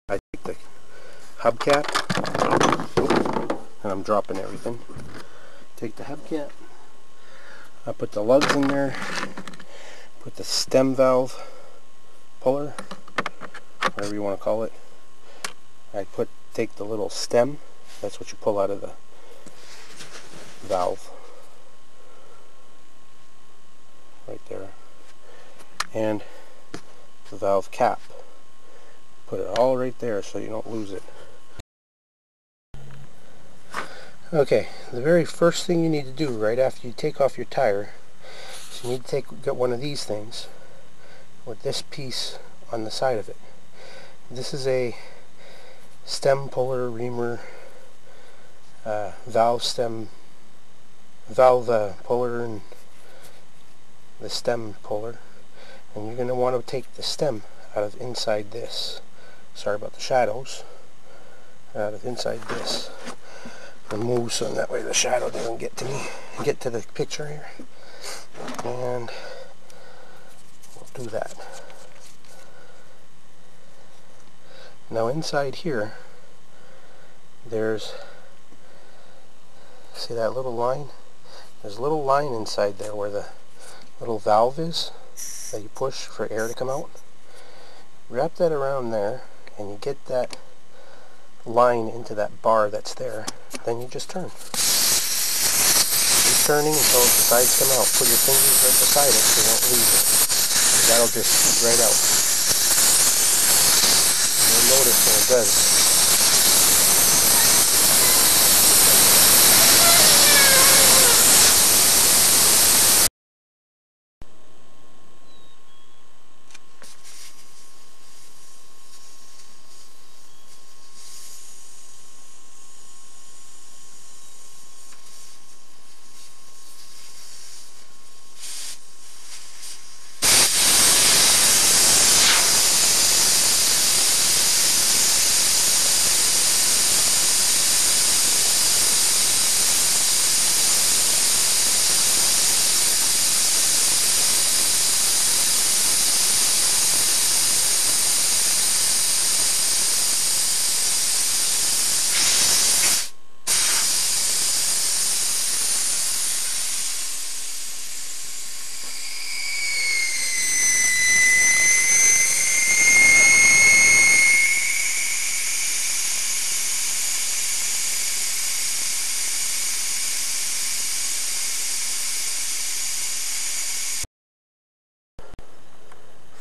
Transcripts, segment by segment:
I take the hubcap, and I'm dropping everything. Take the hubcap, I put the lugs in there, put the stem valve puller, whatever you want to call it. Take the little stem, that's what you pull out of the valve, right there, and the valve cap. Put it all right there so you don't lose it. Okay, the very first thing you need to do right after you take off your tire is you need to get one of these things with this piece on the side of it. This is a stem puller, reamer, valve puller, and the stem puller, and you're going to want to take the stem out of inside this. Sorry about the shadows. Out of inside this. Move so that way the shadow doesn't get to me. Get to the picture here. And we'll do that. Now inside here, there's, see that little line? There's a little line inside there where the little valve is that you push for air to come out. Wrap that around there, and you get that line into that bar that's there. Then you just turn. Keep turning until the sides come out. Put your fingers right beside it so you don't lose it. That'll just scoot right out. You'll notice when it does.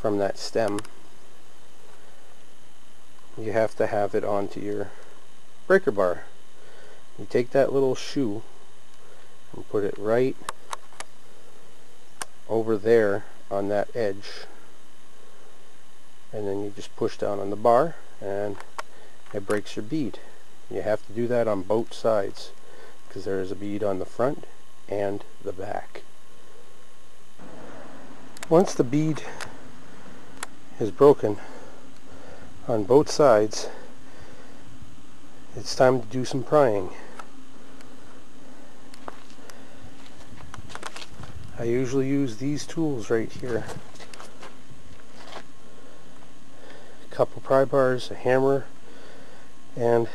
From that stem, you have to have it onto your breaker bar. You take that little shoe and put it right over there on that edge, and then you just push down on the bar and it breaks your bead. You have to do that on both sides, because there is a bead on the front and the back. Once the bead is broken on both sides, it's time to do some prying. I usually use these tools right here. A couple pry bars, a hammer, and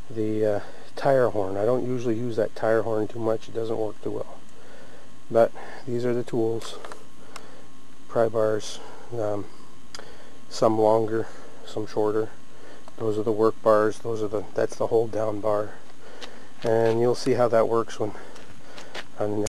the tire horn. I don't usually use that tire horn too much, it doesn't work too well. But these are the tools. Pry bars, some longer, some shorter. Those are the work bars, that's the hold down bar. And you'll see how that works when on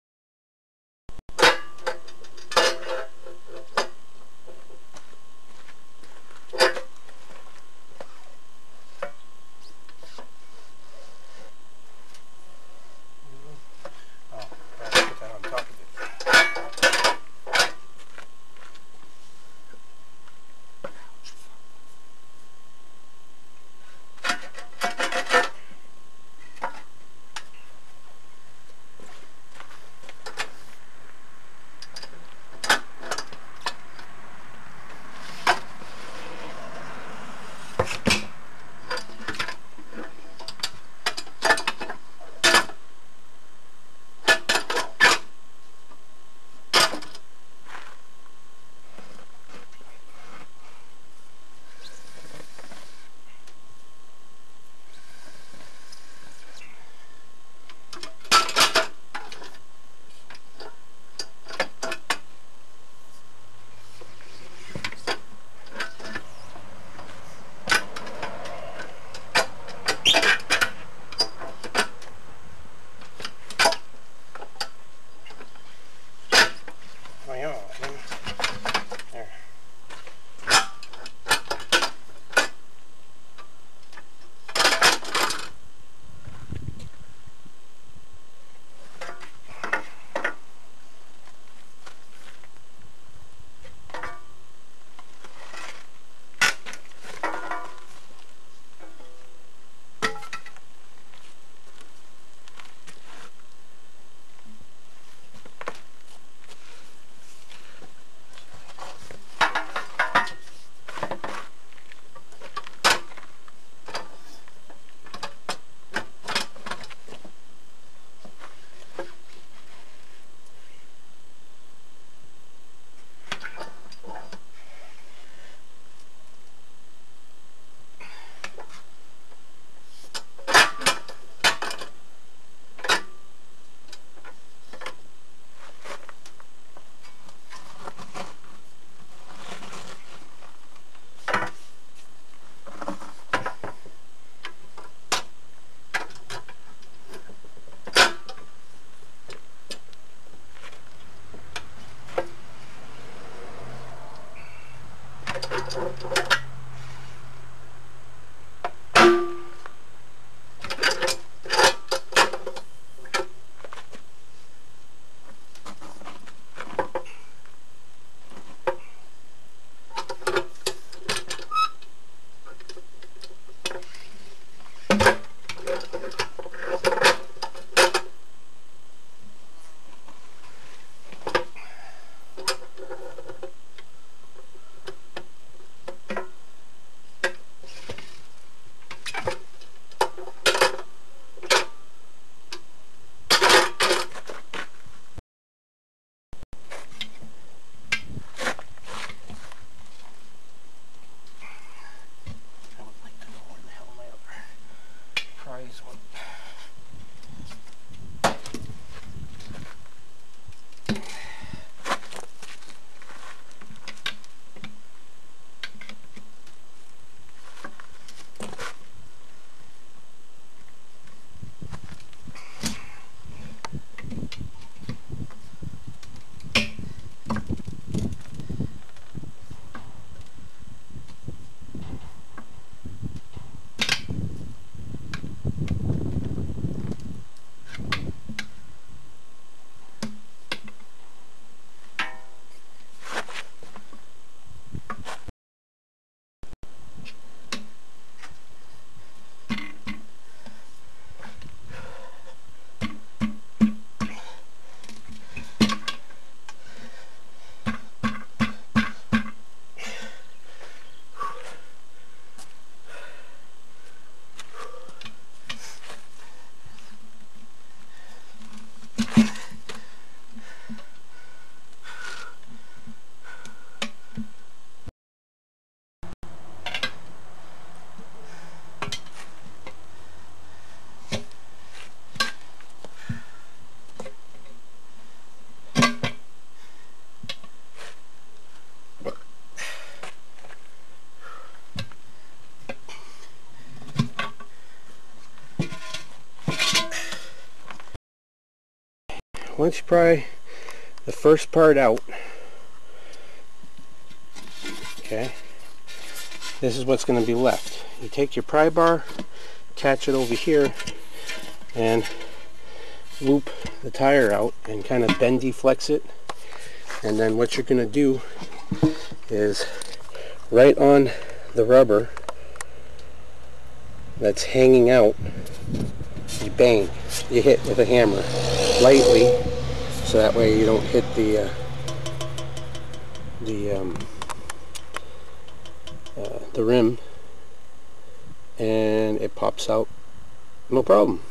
once you pry the first part out, okay, this is what's going to be left. You take your pry bar, catch it over here, and loop the tire out and kind of bendy flex it. And then what you're going to do is right on the rubber that's hanging out, you bang, you hit with a hammer lightly, so that way you don't hit the rim, and it pops out no problem.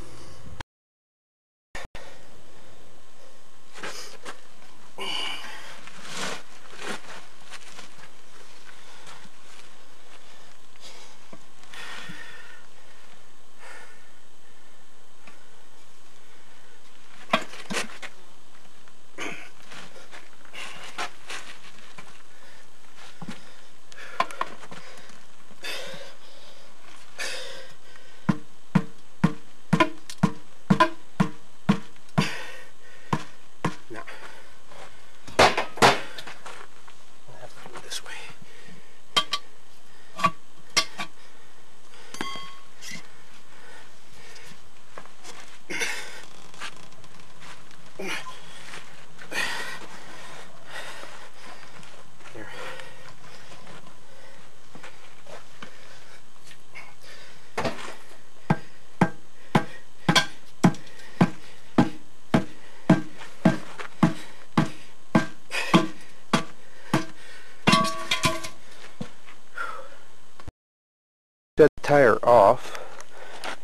Get the tire off,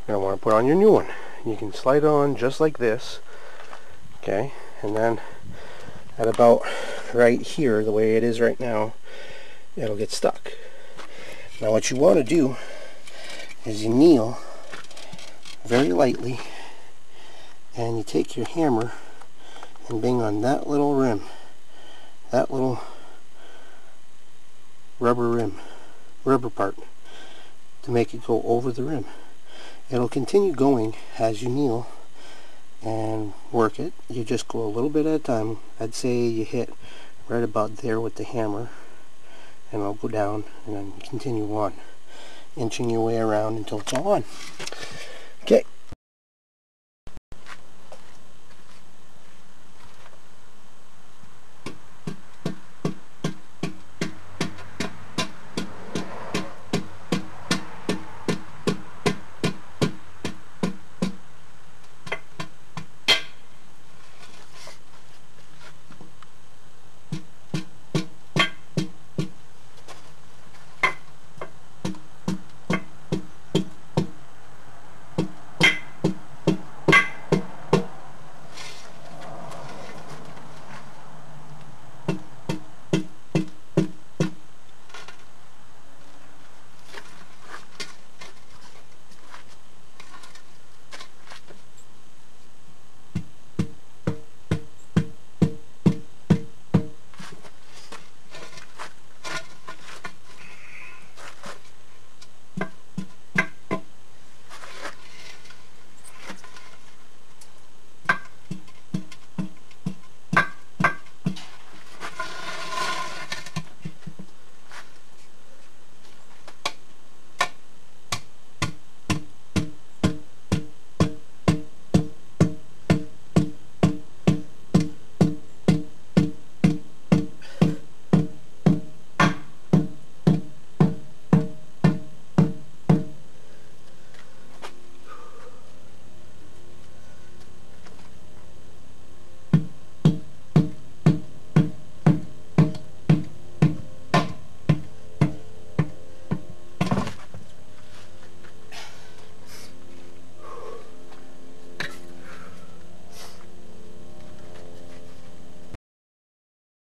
you're going to want to put on your new one. You can slide on just like this, okay, and then at about right here, the way it is right now, it'll get stuck. Now what you want to do is you kneel very lightly and you take your hammer and bang on that little rim, that little rubber part, to make it go over the rim. It'll continue going as you kneel and work it. You just go a little bit at a time. I'd say you hit right about there with the hammer, and I'll go down and then continue on, inching your way around until it's all on. Okay.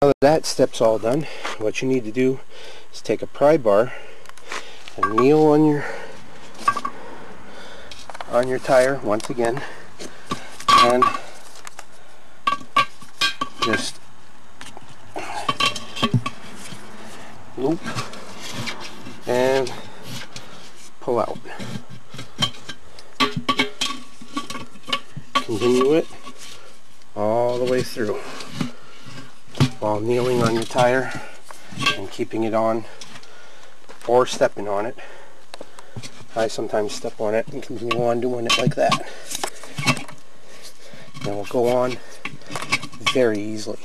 Now that step's all done, what you need to do is take a pry bar and kneel on your tire once again, and just loop and pull out. Continue it all the way through while kneeling on your tire and keeping it on or stepping on it. I sometimes step on it and continue on doing it like that. And it will go on very easily.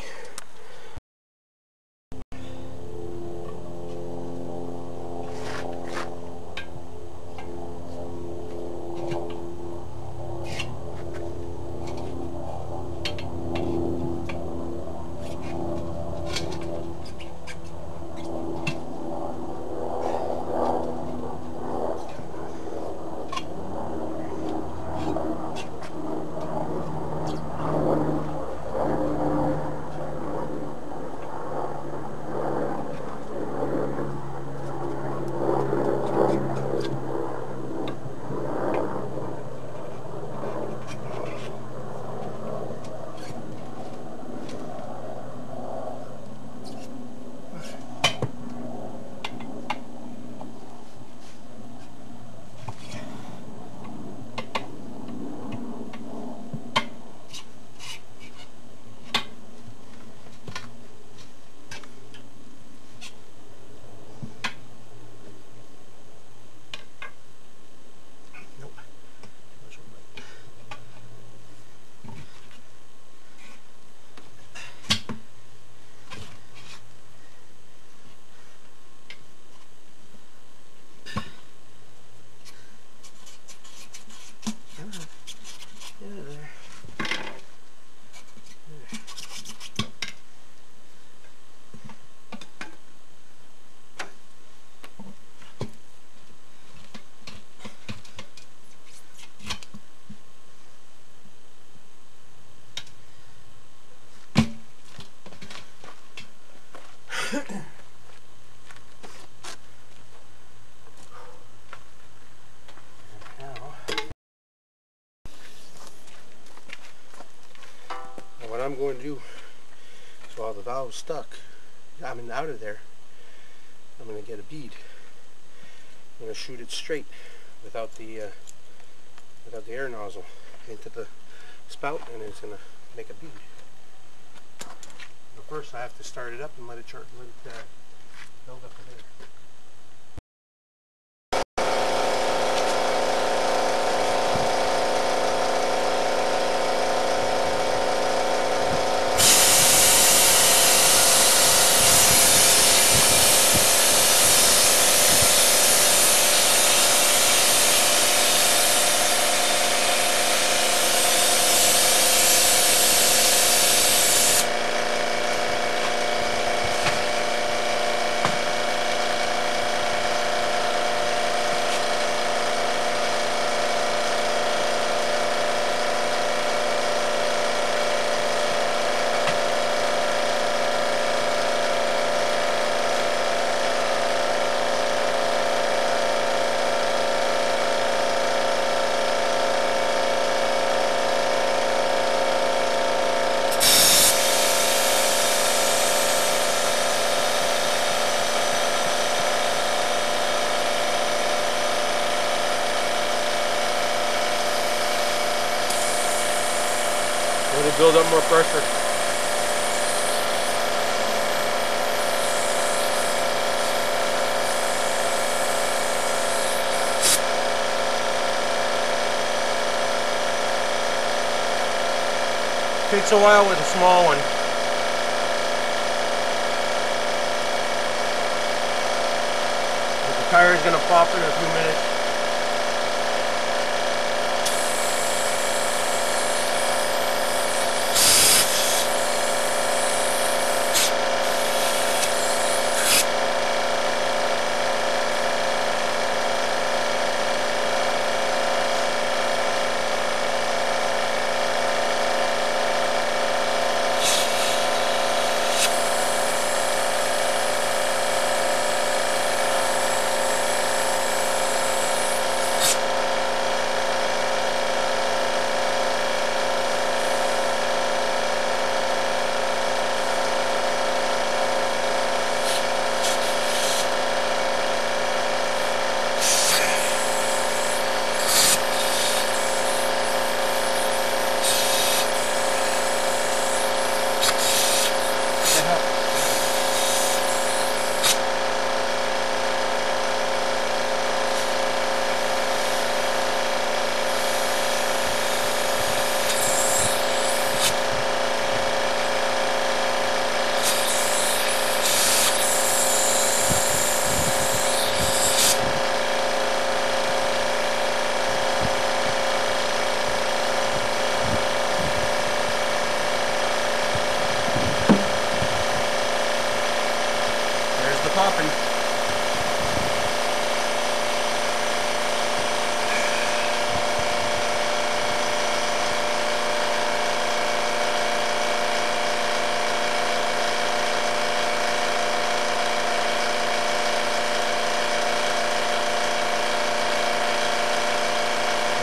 What I'm going to do is, while the valve's stuck, out of there, I'm going to get a bead. I'm going to shoot it straight without the air nozzle into the spout, and it's going to make a bead. But first, I have to start it up and let it build up to there. It'll build up more pressure. Takes a while with a small one. But the tire is going to pop in a few minutes.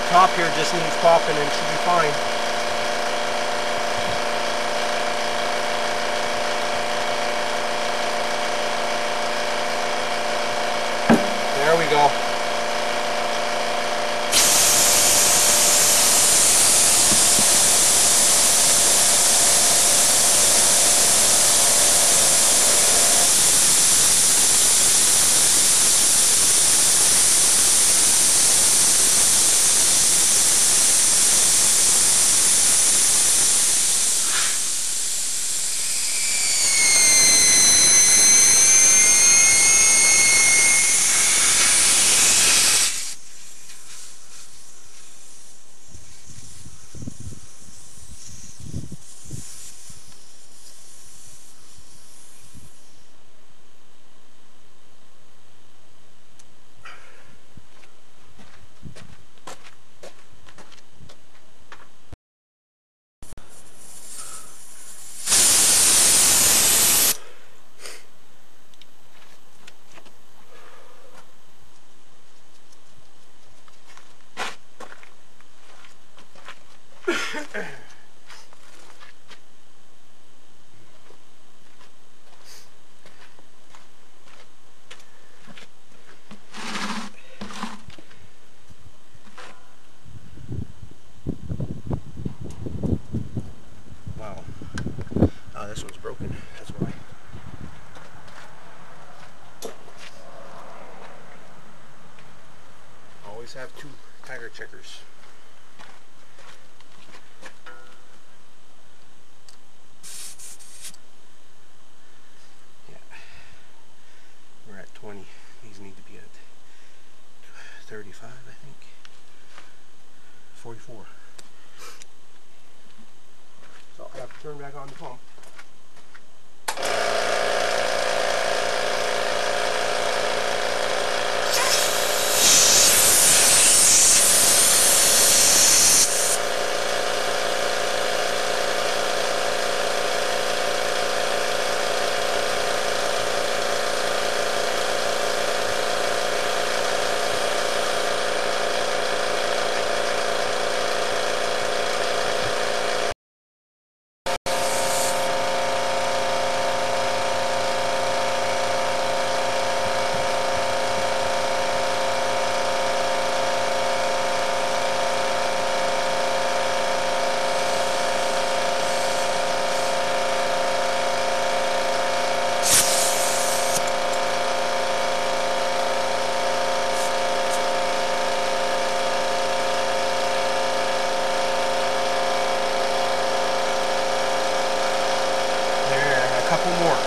top here just needs popping and should be fine. There we go. Wow. Oh, this one's broken. That's why. Always have two tire checkers. Yeah. We're at 20. These need to be at 35, I think. 44. So I have to turn back on the pump. Couple more.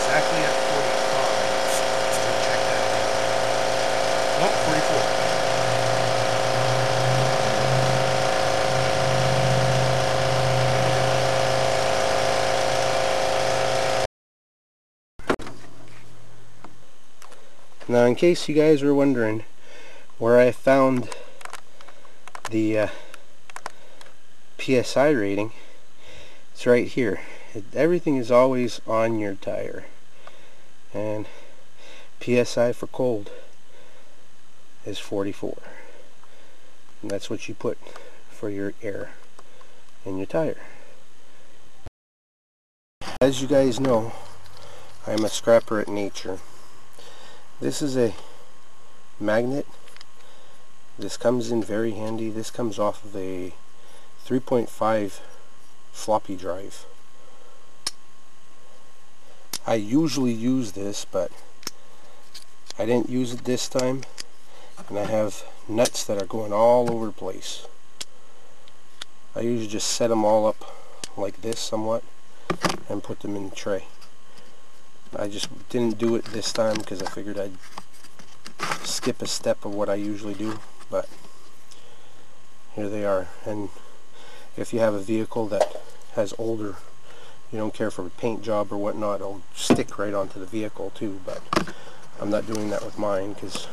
Exactly at 45. Check that. Nope, 44. Now, in case you guys were wondering where I found the PSI rating, it's right here. Everything is always on your tire, and PSI for cold is 44, and that's what you put for your air in your tire. As you guys know, I'm a scrapper at nature. This is a magnet. This comes in very handy. This comes off of a 3.5 floppy drive. I usually use this, but I didn't use it this time, and I have nuts that are going all over the place. I usually just set them all up like this somewhat and put them in the tray. I just didn't do it this time because I figured I'd skip a step of what I usually do, but here they are. And if you have a vehicle that has older, you don't care for a paint job or whatnot, it'll stick right onto the vehicle too, but I'm not doing that with mine because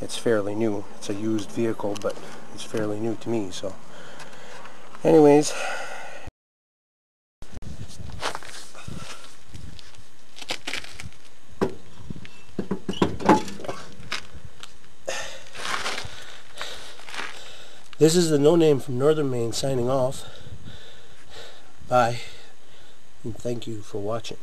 it's fairly new. It's a used vehicle, but it's fairly new to me. So anyways, this is the No Name from Northern Maine signing off. Bye, and thank you for watching.